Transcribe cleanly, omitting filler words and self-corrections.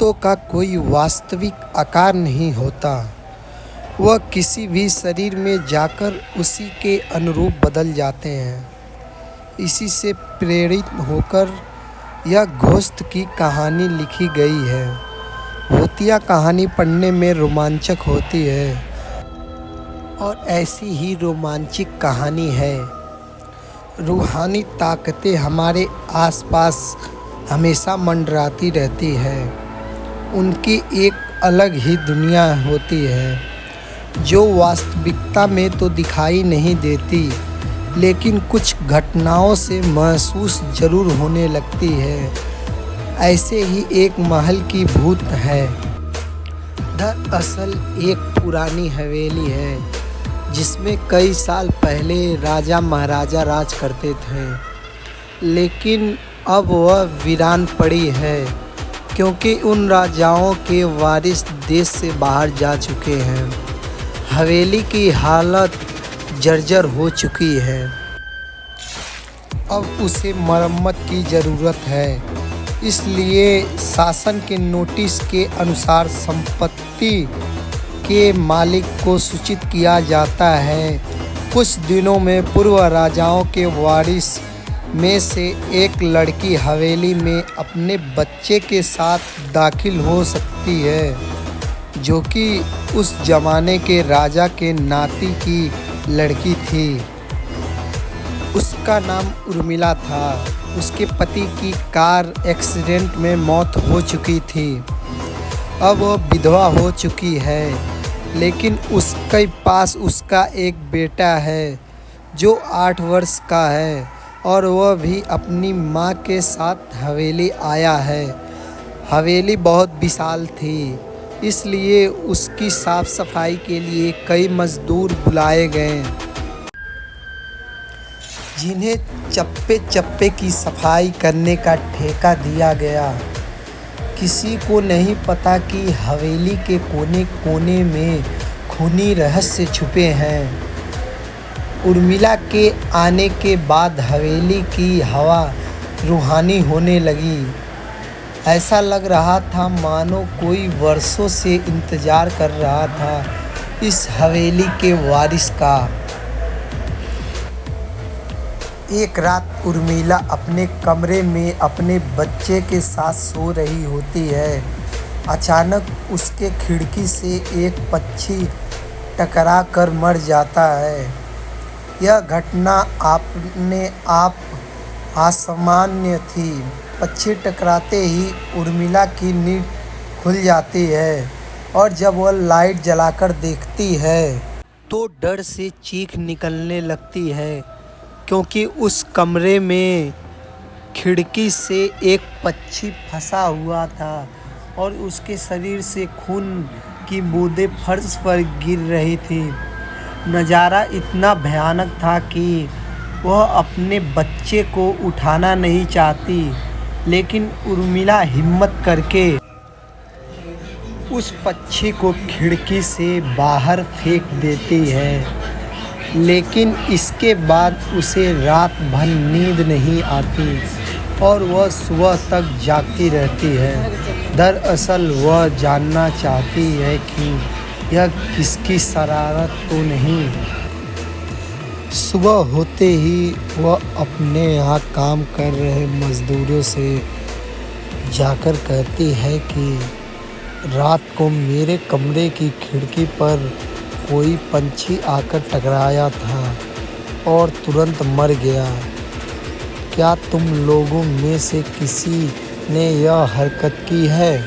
रिश्तों का कोई वास्तविक आकार नहीं होता। वह किसी भी शरीर में जाकर उसी के अनुरूप बदल जाते हैं। इसी से प्रेरित होकर यह घोस्ट की कहानी लिखी गई है। भूतिया कहानी पढ़ने में रोमांचक होती है और ऐसी ही रोमांचक कहानी है। रूहानी ताकतें हमारे आसपास हमेशा मंडराती रहती है। उनकी एक अलग ही दुनिया होती है जो वास्तविकता में तो दिखाई नहीं देती, लेकिन कुछ घटनाओं से महसूस जरूर होने लगती है। ऐसे ही एक महल की भूत है। दरअसल एक पुरानी हवेली है जिसमें कई साल पहले राजा महाराजा राज करते थे, लेकिन अब वह वीरान पड़ी है क्योंकि उन राजाओं के वारिस देश से बाहर जा चुके हैं। हवेली की हालत जर्जर हो चुकी है। अब उसे मरम्मत की ज़रूरत है। इसलिए शासन के नोटिस के अनुसार संपत्ति के मालिक को सूचित किया जाता है। कुछ दिनों में पूर्व राजाओं के वारिस में से एक लड़की हवेली में अपने बच्चे के साथ दाखिल हो सकती है, जो कि उस जमाने के राजा के नाती की लड़की थी। उसका नाम उर्मिला था। उसके पति की कार एक्सीडेंट में मौत हो चुकी थी। अब वह विधवा हो चुकी है, लेकिन उसके पास उसका एक बेटा है जो 8 वर्ष का है और वह भी अपनी माँ के साथ हवेली आया है। हवेली बहुत विशाल थी, इसलिए उसकी साफ सफाई के लिए कई मजदूर बुलाए गए, जिन्हें चप्पे चप्पे की सफाई करने का ठेका दिया गया। किसी को नहीं पता कि हवेली के कोने कोने में खूनी रहस्य छुपे हैं। उर्मिला के आने के बाद हवेली की हवा रूहानी होने लगी। ऐसा लग रहा था मानो कोई वर्षों से इंतज़ार कर रहा था इस हवेली के वारिस का। एक रात उर्मिला अपने कमरे में अपने बच्चे के साथ सो रही होती है। अचानक उसके खिड़की से एक पक्षी टकरा कर मर जाता है। यह घटना अपने आप असामान्य थी। पक्षी टकराते ही उर्मिला की नींद खुल जाती है और जब वह लाइट जलाकर देखती है तो डर से चीख निकलने लगती है, क्योंकि उस कमरे में खिड़की से एक पक्षी फंसा हुआ था और उसके शरीर से खून की बूंदें फर्श पर गिर रही थी। नज़ारा इतना भयानक था कि वह अपने बच्चे को उठाना नहीं चाहती, लेकिन उर्मिला हिम्मत करके उस पक्षी को खिड़की से बाहर फेंक देती है। लेकिन इसके बाद उसे रात भर नींद नहीं आती और वह सुबह तक जागती रहती है। दरअसल वह जानना चाहती है कि यह किसकी शरारत तो नहीं। सुबह होते ही वह अपने यहाँ काम कर रहे मज़दूरों से जाकर कहती है कि रात को मेरे कमरे की खिड़की पर कोई पंछी आकर टकराया था और तुरंत मर गया। क्या तुम लोगों में से किसी ने यह हरकत की है?